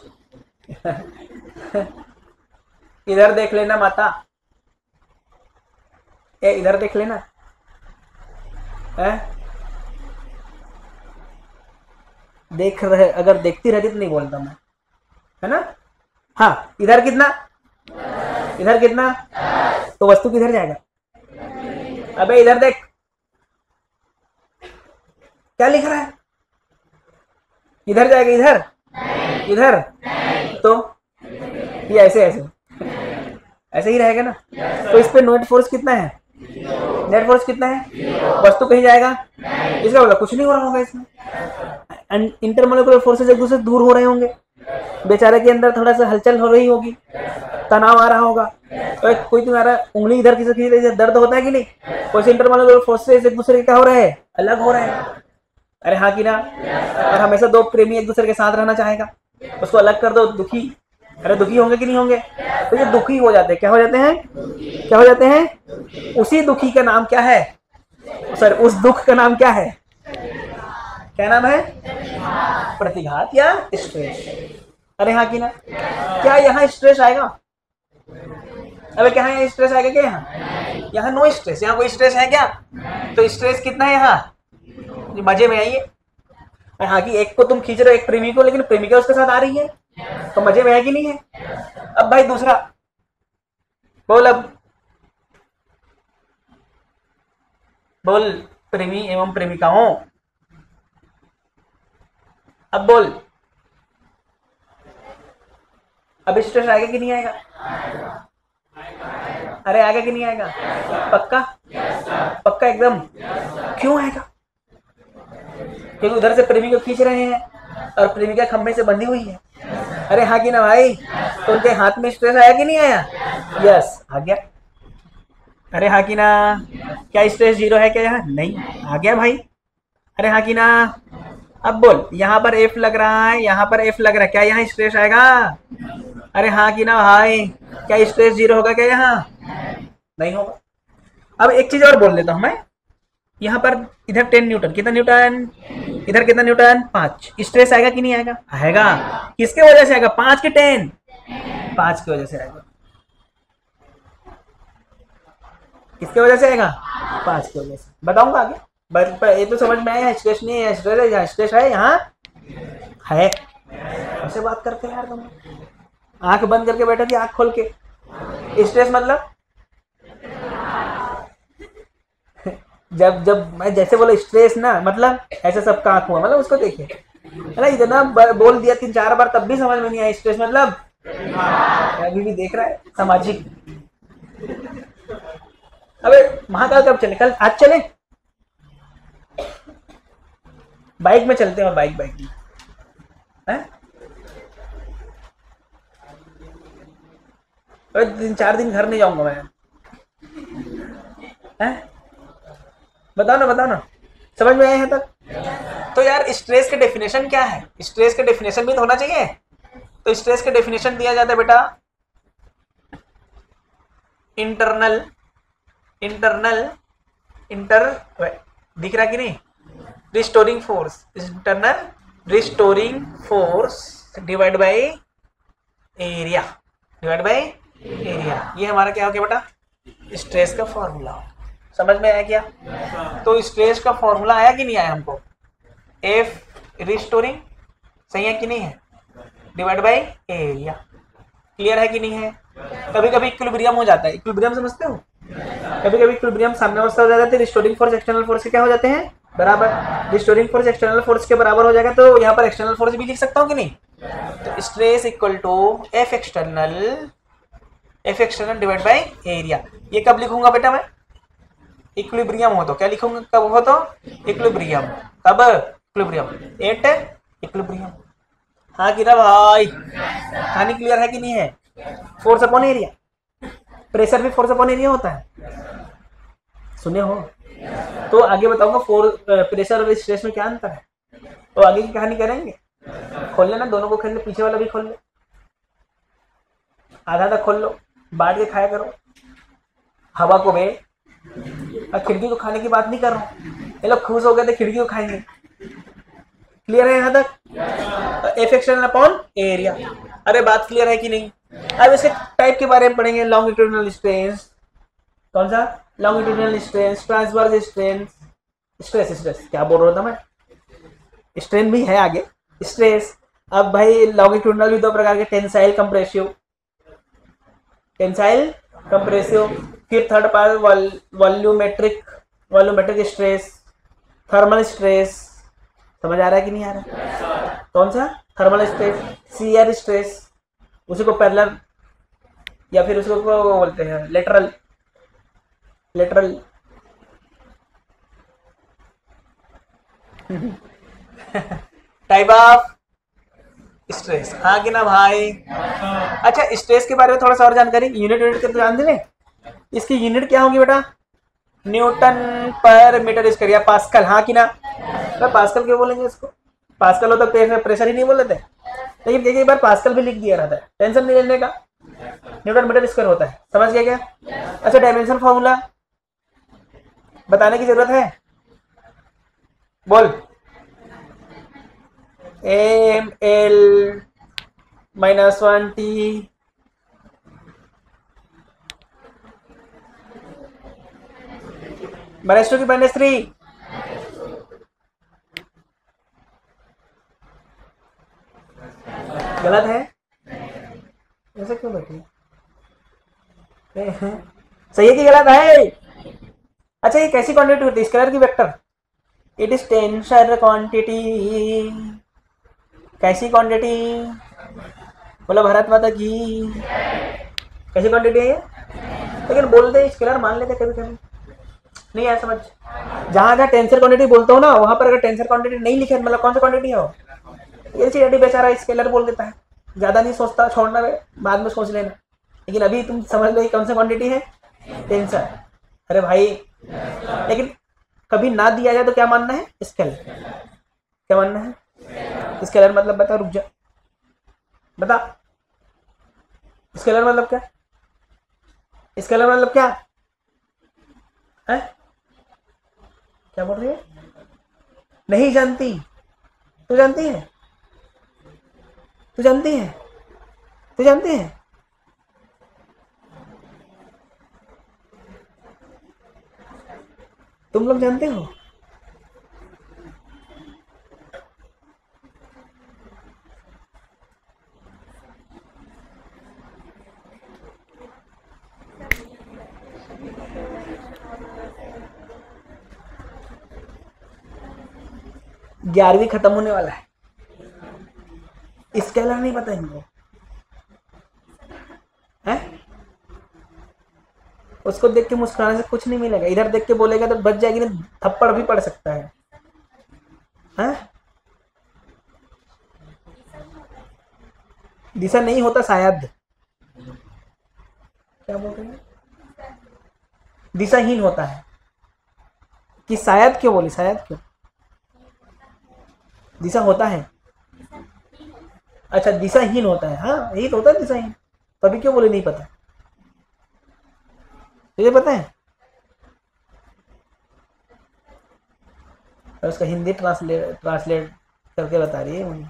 इधर देख लेना माता, ए इधर देख लेना है? देख रहे, अगर देखती रहती तो नहीं बोलता मैं, है ना? हाँ, इधर कितना, इधर कितना, तो वस्तु किधर जाएगा? अबे इधर देख, क्या लिख रहा है? इधर जाएगा, इधर इधर, तो ये ऐसे ऐसे ऐसे ही रहेगा ना। तो इस पे नेट फोर्स कितना है? नेट फोर्स कितना है? वस्तु कहीं जाएगा, इसका मतलब कुछ नहीं हो रहा होगा इसमें। इंटरमोलिकुलर फोर्सेस एक दूसरे से दूर हो रहे होंगे, बेचारे के अंदर थोड़ा सा हलचल हो रही होगी, तनाव आ रहा होगा। तो कोई तुम्हारा उंगली इधर किसी दर्द होता है कि नहीं? कोई इंटरमोलिकुलर फोर्सेस एक दूसरे के क्या हो रहे हैं? अलग हो रहे हैं। अरे हाँ कि ना? और हमेशा दो प्रेमी एक दूसरे के साथ रहना चाहेगा, उसको अलग कर दो, दुखी। अरे दुखी होंगे कि नहीं होंगे? तो ये दुखी हो जाते हैं। क्या हो जाते हैं? क्या हो जाते हैं? उसी दुखी का नाम क्या है? सर, उस दुख का नाम क्या है? क्या नाम है? प्रतिघात या स्ट्रेस। अरे हाँ कि ना? क्या यहाँ स्ट्रेस आएगा? अबे क्या यहाँ स्ट्रेस आएगा क्या? यहाँ नो स्ट्रेस, यहाँ कोई स्ट्रेस है क्या? तो स्ट्रेस कितना है यहाँ? मजे में आइए। हाँ कि एक को तुम खींच रहे हो, एक प्रेमी को, लेकिन प्रेमिका उसके साथ आ रही है, तो मजे में है कि नहीं है? अब भाई दूसरा बोल, अब बोल, प्रेमी एवं प्रेमिकाओं, अब बोल, अब स्ट्रेस आएगा कि नहीं आएगा? अरे आएगा कि नहीं आएगा? पक्का? पक्का एकदम? क्यों आएगा? क्योंकि उधर से प्रेमी को खींच रहे हैं और प्रेमिका खंभे से बंधी हुई है। अरे हाँ कि ना भाई? तो उनके हाथ में स्ट्रेस आया कि नहीं आया? यस, आ गया। अरे हाँ कि ना? क्या स्ट्रेस जीरो है क्या यहाँ? नहीं, आ गया भाई। अरे हाँ कि ना? अब बोल, यहाँ पर एफ लग रहा है, यहाँ पर एफ लग रहा है, क्या यहाँ स्ट्रेस आएगा? अरे हाँ कि ना भाई? क्या स्ट्रेस जीरो होगा क्या यहाँ? नहीं होगा। अब एक चीज और बोल देता हूँ मैं, यहाँ पर इधर 10 न्यूटन, कितना न्यूटन? इधर कितना न्यूटन? 5। स्ट्रेस आएगा कि नहीं आएगा? आएगा। किसके वजह से आएगा? 5 के 10? 5 की वजह से आएगा। किसके वजह से आएगा? 5 की वजह से। बताऊंगा आगे, बस ये तो समझ में आया। स्ट्रेस नहीं है, स्ट्रेस है, यहाँ स्ट्रेस है, यहाँ है। ऐसे बात करते हैं यार तुम, आंख बंद करके बैठा थी, आंख खोल के। स्ट्रेस मतलब जब जब मैं जैसे बोला स्ट्रेस ना, मतलब ऐसे सबका आंख हुआ, मतलब उसको देखिए, है इतना बोल दिया 3-4 बार, तब भी समझ में नहीं आया स्ट्रेस मतलब। अभी भी देख रहा है सामाजिक। अबे महाकाल कब चले? कल? आज चले? बाइक में चलते हैं और बाइक में हैं? 3-4 दिन घर नहीं जाऊंगा मैं हैं? बताओ ना समझ में आए हैं तक? तो यार स्ट्रेस के डेफिनेशन क्या है? स्ट्रेस के डेफिनेशन भी तो होना चाहिए। तो स्ट्रेस के डेफिनेशन दिया जाता है बेटा, इंटर दिख रहा कि नहीं? Restoring force, internal restoring force divide by area, ये हमारा क्या हो गया बेटा? स्ट्रेस का फॉर्मूला। समझ में आया क्या? तो स्ट्रेस का फॉर्मूला आया कि नहीं आया हमको? एफ रिस्टोरिंग, सही है कि नहीं है, डिवाइड बाय एरिया। क्लियर है कि नहीं है? कभी कभी इक्विलिब्रियम हो जाता है, इक्विलिब्रियम समझते हो? कभी कभी इक्विलिब्रियम साम्य अवस्था हो जाती है, रिस्टोरिंग फोर्स एक्सटर्नल फोर्स के क्या हो जाते हैं? बराबर। रिस्टोरिंग फोर्स एक्सटर्नल फोर्स के बराबर हो जाएगा, तो यहाँ पर एक्सटर्नल फोर्स भी लिख सकता हूँ कि नहीं? तो stress equal to F external divide by area. ये कब लिखूंगा बेटा मैं? इक्विलिब्रियम हो तो क्या लिखूंगा? कब हो तो? इक्विलिब्रियम। कब? Equilibrium at equilibrium. हाँ कि ना भाई? कहानी क्लियर है कि नहीं है? फोर्स अपॉन एरिया, प्रेशर भी फोर्स अपॉन एरिया होता है, सुने हो? तो आगे बताऊंगा प्रेशर और स्ट्रेस में क्या अंतर है, तो आगे की कहानी करेंगे। खोल लेना, दोनों को खोल ले, पीछे वाला भी खोल ले, आधा तक खोल लो, बांट के खाया करो हवा को बे। खिड़की को खाने की बात नहीं कर रहा हूँ, ये लोग खुश हो गए थे खिड़की को खाएंगे। क्लियर है यहाँ तक? F external upon area. अरे बात क्लियर है कि नहीं? अब इसके टाइप के बारे में पढ़ेंगे। लॉन्गिट्यूडिनल स्ट्रेस, कौन सा? Longitudinal stress, transverse stress, stress क्या बोल रहा था मैं? स्ट्रेन भी है आगे, स्ट्रेस। अब भाई लॉन्गिट्यूडिनल भी दो प्रकार के, टेंसाइल कंप्रेसिव, फिर third part volumetric stress, thermal stress. समझ आ रहा है कि नहीं आ रहा? कौन सा? थर्मल स्ट्रेस, शियर स्ट्रेस, उसी को पैरेलल या फिर उसको बोलते हैं लेटरल टाइप ऑफ स्ट्रेस। हाँ कि ना भाई? अच्छा, स्ट्रेस के बारे में थोड़ा सा और जानकारी, यूनिट के तो जान दे। इसकी यूनिट क्या होगी बेटा? न्यूटन पर मीटर स्क्वायर या पास्कल। हाँ कि ना? तो पास्कल क्यों बोलेंगे इसको? पास्कल हो तो प्रेशर ही नहीं बोल रहे थे, लेकिन देखिए एक बार पास्कल भी लिख दिया रहता है, टेंशन नहीं लेने का। न्यूटन मीटर स्क्वायर होता है, समझ गया क्या? अच्छा, डायमेंशन फॉर्मूला बताने की जरूरत है? बोल। एम एल -1 टी -2 की -3। गलत है? ऐसे क्यों बैठी? सही है कि गलत है? अच्छा, ये कैसी क्वांटिटी होती है? स्केलर की vector? It is tensor quantity. कैसी क्वांटिटी? बोला भारत माता की। कैसी क्वांटिटी है ये? लेकिन बोलते स्केलर मान लेते कभी कभी, नहीं आया समझ? जहां जहां टेंसर क्वांटिटी बोलता हूँ ना, वहां पर अगर टेंसर क्वांटिटी नहीं लिखे मतलब कौन सी क्वांटिटी है वो, ये बेचारा स्केलर बोल देता है, ज्यादा नहीं सोचता, छोड़ना बाद में सोच लेना। लेकिन अभी तुम समझ लो कौन सी क्वांटिटी है? टेंसर। अरे भाई, लेकिन कभी ना दिया जाए तो क्या मानना है? स्केलर। क्या मानना है? स्केलर मतलब बता, रुक जा, बता। स्केलर मतलब क्या? स्केलर मतलब क्या है? क्या बोल रही है? नहीं जानती? तू जानती है? तू जानती है? तू जानती है? तुम लोग जानते हो? ग्यारहवीं खत्म होने वाला है, स्केलर नहीं पता इनको है? उसको देख के मुस्कुराने से कुछ नहीं मिलेगा, इधर देख के बोलेगा तो बच जाएगी, ना थप्पड़ भी पड़ सकता है। दिशा नहीं होता शायद, क्या बोल रहे हैं, दिशाहीन होता है कि शायद, क्यों बोली शायद, क्यों, दिशा होता है, अच्छा दिशाहीन होता है, हाँ यही तो होता है दिशाहीन, तो अभी क्यों बोले नहीं पता, तुझे पता है, और उसका हिंदी ट्रांसलेट करके बता रही है मुझे।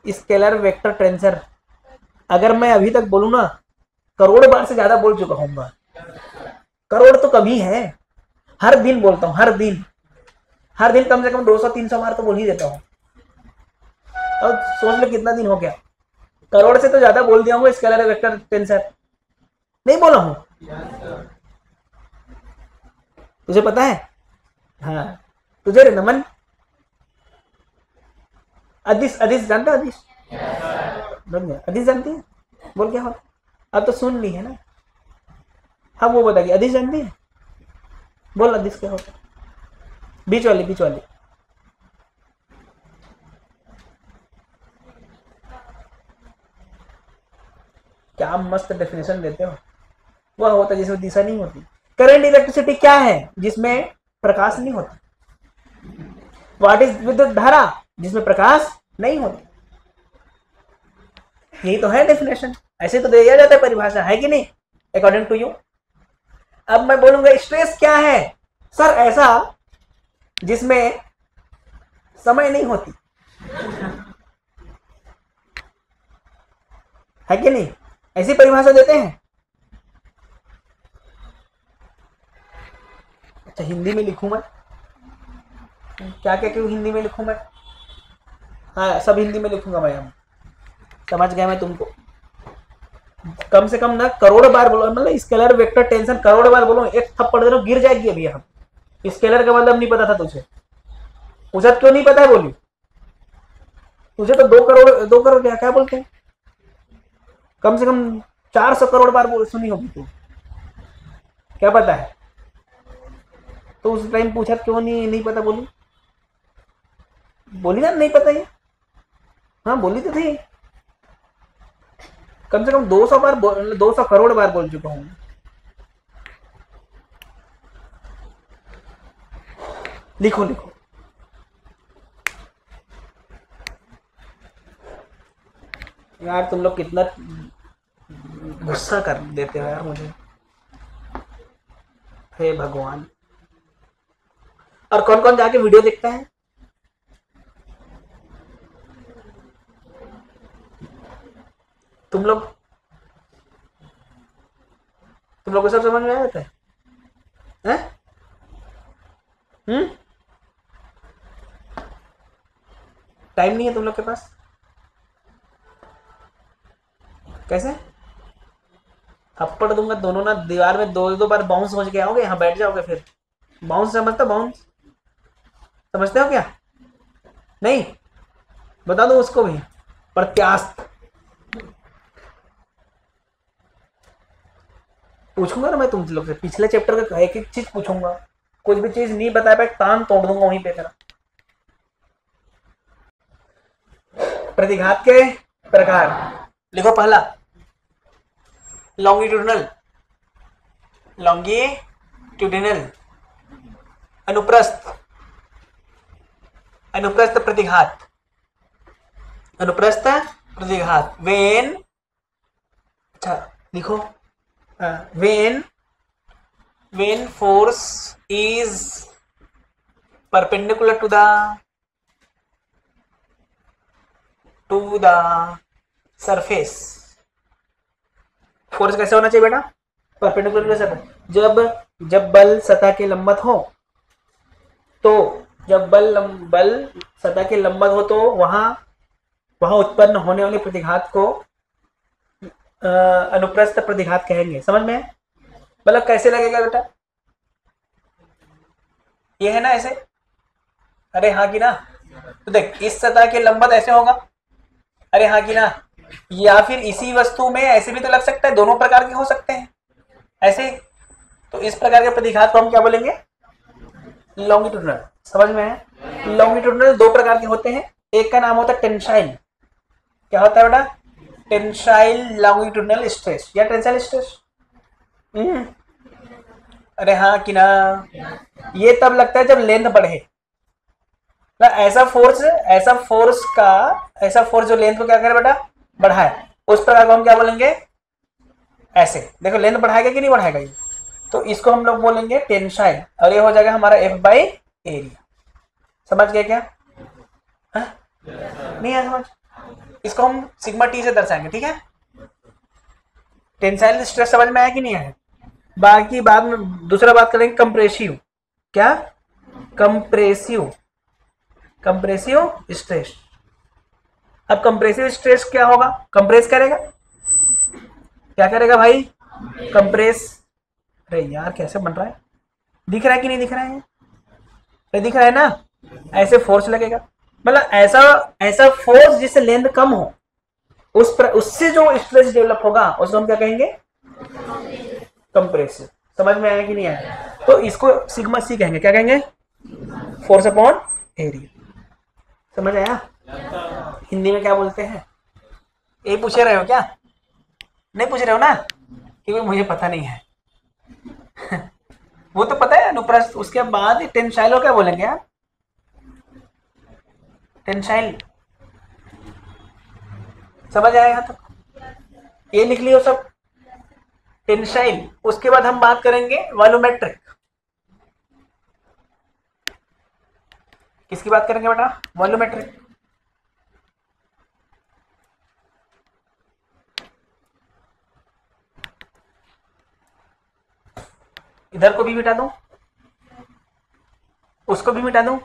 स्केलर वेक्टर टेंसर, अगर मैं अभी तक बोलूँ ना, करोड़ बार से ज्यादा बोल चुका हूँ मैं, करोड़ तो कभी है, हर दिन बोलता हूँ, हर दिन कम से कम 200-300 बार तो बोल ही देता हूँ। अब सोच लो कितना दिन हो गया, करोड़ से तो ज्यादा बोल दिया हूँ स्केलर वेक्टर टेंसर, नहीं बोला हूँ, तुझे पता है, हाँ तुझे रे नमन, अदिश जानता है, अदिश जानती है, बोल क्या होता, अब तो सुन ली है ना, हाँ वो बताइए, अदिश जानती है, बोल अदिश क्या होता, बीच वाली क्या मस्त डेफिनेशन देते हो, वह होता है जिसमें दिशा नहीं होती। करंट इलेक्ट्रिसिटी क्या है, जिसमें प्रकाश नहीं होता। व्हाट इज विद्युत धारा, जिसमें प्रकाश नहीं होता। यही तो है डेफिनेशन, ऐसे तो दिया जाता है परिभाषा, है कि नहीं, अकॉर्डिंग टू यू। अब मैं बोलूंगा स्ट्रेस क्या है, सर ऐसा जिसमें समय नहीं होती, है कि नहीं, ऐसी परिभाषा देते हैं। अच्छा हिंदी में लिखूं मैं, क्या क्या क्यों हिंदी में लिखूं मैं, हाँ सब हिंदी में लिखूंगा मैं, हम समझ गया मैं तुमको, कम से कम ना करोड़ बार बोलो, मतलब स्केलर वेक्टर टेंशन करोड़ बार बोलो, एक थप्पड़ दे दो गिर जाएगी अभी। हम स्केलर का मतलब नहीं पता था तुझे, पूछा क्यों नहीं पता है, बोली तुझे तो 2 करोड़ क्या बोलते हैं, कम से कम 400 करोड़ बार सुनी होगी तू, क्या पता है, तो उस टाइम पूछा क्यों नहीं पता, बोली ना नहीं पता ये, हाँ बोली तो थी, कम से कम 200 बार 200 करोड़ बार बोल चुका हूं। लिखो यार, तुम लोग कितना गुस्सा कर देते हो यार मुझे, हे भगवान। और कौन कौन जाके वीडियो देखता है, तुम लोग को सब समझ में आ जाता है, टाइम नहीं है तुम लोग के पास, कैसे थप्पड़ दूंगा दोनों ना दीवार में, 2 बार बाउंस हो के आओगे, यहाँ बैठ जाओगे, फिर बाउंस समझते हो, बाउंस समझते हो क्या, नहीं बता दो उसको भी, प्रत्यास्थ पूछूंगा ना मैं तुम लोग से, पिछले चैप्टर का एक एक चीज पूछूंगा, कुछ भी चीज नहीं बता पाए कान तोड़ दूंगा वहीं पे तेरा। प्रतिघात के प्रकार लिखो, पहला लॉन्गिट्यूडिनल अनुप्रस्थ प्रतिघात, वेन, अच्छा लिखो, when force is perpendicular to the surface, force कैसे होना चाहिए बेटा, परपेंडिकुलर टू सरफेस, जब बल सतह के लंबवत हो, तो जब बल सतह के लंबवत हो तो वहां उत्पन्न होने वाले प्रतिघात को अनुप्रस्थ प्रतिघात कहेंगे, समझ में, मतलब कैसे लगेगा बेटा, ये है ना ऐसे, अरे हाँ की ना, तो देख इस सतह के लंबवत ऐसे होगा, अरे हाँ की ना, या फिर इसी वस्तु में ऐसे भी तो लग सकता है, दोनों प्रकार के हो सकते हैं ऐसे, तो इस प्रकार के प्रतिघात को हम क्या बोलेंगे, लॉन्गिट्यूडिनल, समझ में है। लॉन्गिट्यूडिनल 2 प्रकार के होते हैं, एक का नाम होता है टेंसाइल, क्या होता है बेटा? टेंसाइल लॉन्गिट्यूडिनल स्ट्रेस या टेंसाइल स्ट्रेस। अरे हाँ कि ना, ये तब लगता है जब लेंथ बढ़े ना। ऐसा फोर्स जो लेंथ को क्या करे बेटा? बढ़ाए। उस प्रकार को हम क्या बोलेंगे? ऐसे देखो, लेंथ बढ़ाएगा कि नहीं बढ़ाएगा ये, तो इसको हम लोग बोलेंगे टेंसाइल, और ये हो जाएगा हमारा F बाई एरिया। समझ गए क्या? हा? नहीं है समझ? इसको हम सिग्मा टी से दर्शाएंगे, ठीक है? टेंसाइल स्ट्रेस समझ में आया कि नहीं आया? बाकी बाद में दूसरा बात करेंगे कंप्रेसिव। क्या? Compressive stress. अब कंप्रेसिव स्ट्रेस क्या होगा? कंप्रेस करेगा। क्या करेगा भाई? कंप्रेस। अरे यार कैसे बन रहा है? दिख रहा है कि नहीं दिख रहा है? ये दिख रहा है ना? ऐसे फोर्स लगेगा, मतलब ऐसा फोर्स जिससे लेंथ कम हो, उससे जो स्ट्रेस डेवलप होगा उसको हम क्या कहेंगे? कंप्रेसिव। समझ में आया कि नहीं आया? तो इसको सिग्मा सी कहेंगे। क्या कहेंगे? Force upon area. समझ आया? हिंदी में क्या बोलते हैं? ये पूछ रहे हो क्या? नहीं पूछ रहे हो ना? क्योंकि मुझे पता नहीं है। वो तो पता है अनुप्रस्थ, उसके बाद टेंसाइल क्या बोलेंगे यार? टेंसाइल। समझ आया यहाँ तक? ये लिख लियो सब, टेंसाइल। उसके बाद हम बात करेंगे वॉल्यूमेट्रिक। किसकी बात करेंगे बेटा? वॉल्यूमेट्रिक। इधर को भी मिटा दूं, उसको भी मिटा दूं।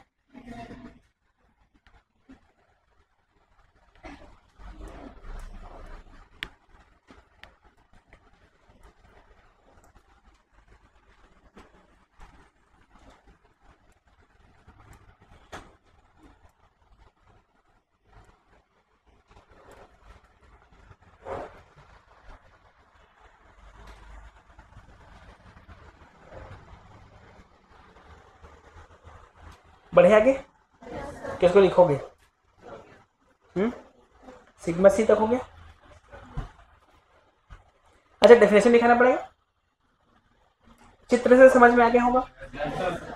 बढ़े आगे? किसको लिखोगे? सिग्मा सी तक हो गया। अच्छा, डेफिनेशन लिखाना पड़ेगा। चित्र से समझ में आ गया होगा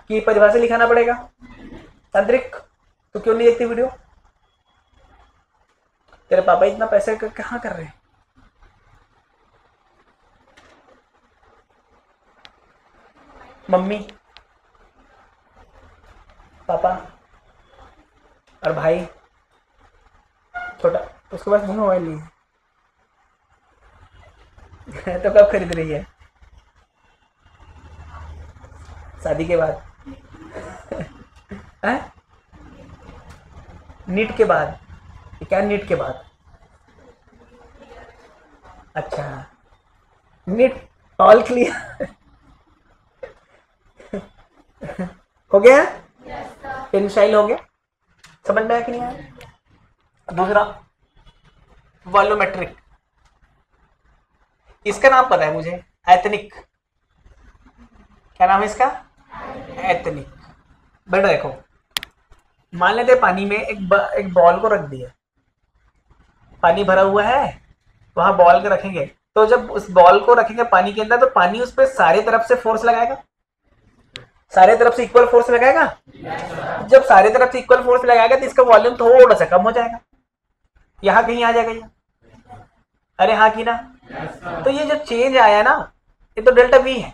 कि परिभाषा लिखाना पड़ेगा। तांत्रिक तो क्यों नहीं देखती वीडियो? तेरे पापा इतना पैसे कहाँ कर रहे हैं? मम्मी, पापा और भाई छोटा, तो उसके पास मोबाइल नहीं है। तो कब खरीद रही है? शादी के बाद? है? नीट के बाद? क्या नीट के बाद? अच्छा, नीट ऑल क्लियर हो गया? टेंसाइल हो गया। समझ में आया कि नहीं आया? दूसरा वॉल्यूमेट्रिक। इसका नाम पता है मुझे, एथनिक। क्या नाम है इसका? एथनिक। बेटा देखो, मान लेते पानी में एक बॉल को रख दिया, पानी भरा हुआ है, वहां बॉल को रखेंगे, तो जब उस बॉल को रखेंगे पानी के अंदर, तो पानी उस पर सारे तरफ से फोर्स लगाएगा, सारे तरफ से इक्वल फोर्स लगाएगा। जब सारे तरफ से इक्वल फोर्स लगाएगा तो इसका वॉल्यूम थोड़ा सा कम हो जाएगा, यहां कहीं आ जाएगा ये। अरे हाँ कि ना? तो ये जो चेंज आया ना, ये तो डेल्टा वी है,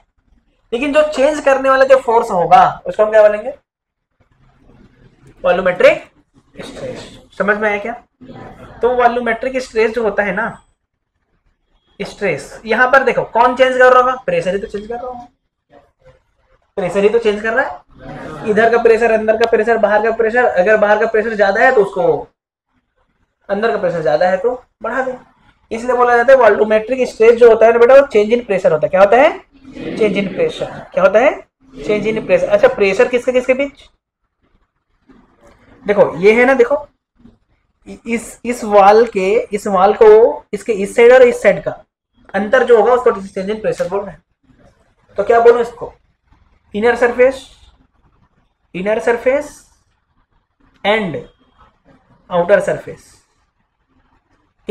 लेकिन जो चेंज करने वाला जो फोर्स होगा उसको हम क्या बोलेंगे? Volumetric stress. समझ में आया क्या? तो वॉल्यूमेट्रिक स्ट्रेस जो होता है ना, स्ट्रेस यहां पर देखो कौन चेंज कर रहा होगा? प्रेशर ही तो चेंज कर रहा होगा। प्रेशर ही तो चेंज कर रहा है। इधर का प्रेशर, अंदर का प्रेशर, बाहर का प्रेशर। अगर बाहर का प्रेशर ज्यादा है तो उसको, अंदर का प्रेशर ज्यादा है तो बढ़ा दे। इसलिए बोला जाता है वॉल्यूमेट्रिक स्ट्रेस जो होता है ना बेटा, वो चेंज इन प्रेशर होता है। क्या होता है? Change in pressure. क्या होता है? Change in pressure. अच्छा, प्रेशर किसके किसके बीच? देखो ये है ना, देखो इस वाल को, इसके इस साइड और इस साइड का अंतर जो होगा उसको चेंज इन प्रेशर बोल रहे हैं। तो क्या बोलूं इसको? Inner surface and outer surface.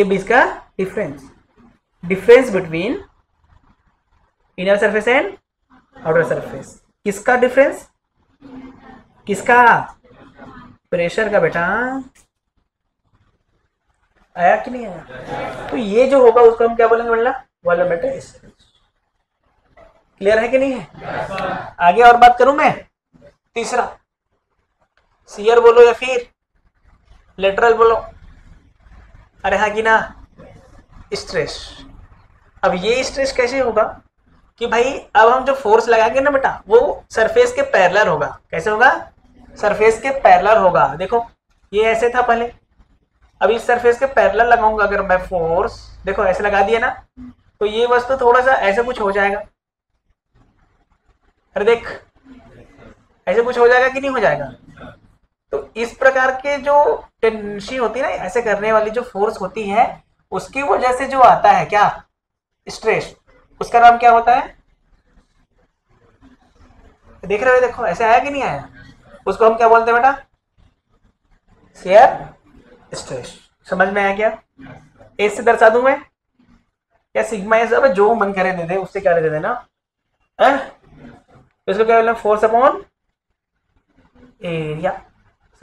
के बीच का difference between inner surface and outer surface. किसका डिफरेंस? किसका? प्रेशर का बेटा। आया कि नहीं आया? तो ये जो होगा उसको हम क्या बोलेंगे बेटा? Volumetric stress. क्लियर है कि नहीं है? आगे और बात करूं मैं। तीसरा, शियर बोलो या फिर लेटरल बोलो? अरे हाँ कि ना? स्ट्रेस। अब ये स्ट्रेस कैसे होगा कि भाई अब हम जो फोर्स लगाएंगे ना बेटा वो सरफेस के पैरेलल होगा। कैसे होगा? सरफेस के पैरेलल होगा। देखो ये ऐसे था पहले, अब इस सरफेस के पैरेलल लगाऊंगा अगर मैं फोर्स, देखो ऐसे लगा दिया ना, तो ये वस्तु थोड़ा सा ऐसे कुछ हो जाएगा। अरे देख ऐसे कुछ हो जाएगा कि नहीं हो जाएगा? तो इस प्रकार के जो टेंडेंसी होती है ना ऐसे करने वाली जो फोर्स होती है उसकी वजह से जो आता है क्या? स्ट्रेस। उसका नाम क्या होता है? देख रहे हो? देखो ऐसे आया कि नहीं आया? उसको हम क्या बोलते हैं बेटा? Shear stress. समझ में आया क्या? एस से दर्शा दूं मैं या सिग्मा एस? अब जो मन करे दे दे, उससे क्या दे देना है? इसको क्या बोलते हैं? Force upon area.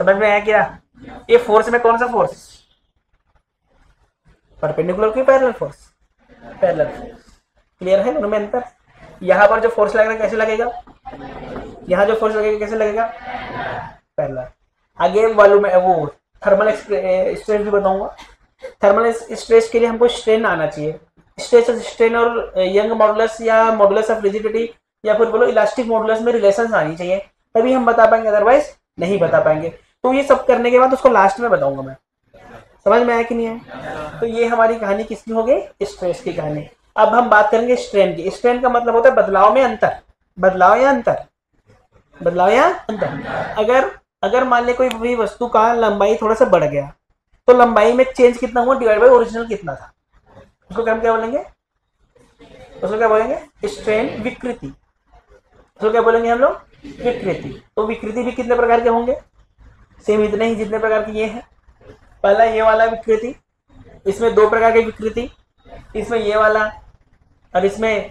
समझ में आया क्या? ये फोर्स में कौन सा फोर्स? परपेंडिकुलर की parallel force? Parallel force. Clear है दोनों में अंतर? यहां पर जो फोर्स लगेगा कैसे लगेगा? यहां जो फोर्स लगेगा कैसे लगेगा? पैरेलल। आगे वॉल्यूम वो थर्मल स्ट्रेस भी बताऊंगा। थर्मल स्ट्रेस के लिए हमको स्ट्रेन आना चाहिए। स्ट्रेन और यंग मॉडुलस या मॉडुलस ऑफ रिजिडिटी या फिर बोलो इलास्टिक मॉडुलस में रिलेशन आनी चाहिए, तभी हम बता पाएंगे, अदरवाइज नहीं बता पाएंगे। तो ये सब करने के बाद उसको लास्ट में बताऊंगा मैं। समझ में आया कि नहीं आया? तो ये हमारी कहानी किसकी हो गई? स्ट्रेस की कहानी। अब हम बात करेंगे स्ट्रेन की। स्ट्रेन का मतलब होता है बदलाव में अंतर। बदलाव या अंतर? बदलाव या अंतर। अगर मान ले कोई भी वस्तु का लंबाई थोड़ा सा बढ़ गया तो लंबाई में चेंज कितना हुआ डिवाइड बाय ओरिजिनल कितना था, उसको हम क्या बोलेंगे? उसको क्या बोलेंगे? स्ट्रेन विकृति। उसको क्या बोलेंगे हम लोग? विकृति। तो विकृति भी कितने प्रकार के होंगे? सेम इतने ही जितने प्रकार की ये है। पहला ये वाला विकृति, इसमें दो प्रकार की विकृति, इसमें ये वाला और इसमें।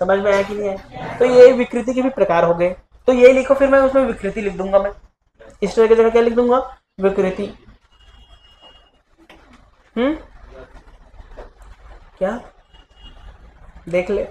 समझ में आया कि नहीं है? तो ये विकृति के भी प्रकार हो गए। तो ये लिखो, फिर मैं उसमें विकृति लिख दूंगा। मैं इस तरह की जगह क्या लिख दूंगा? विकृति। क्या? देख ले।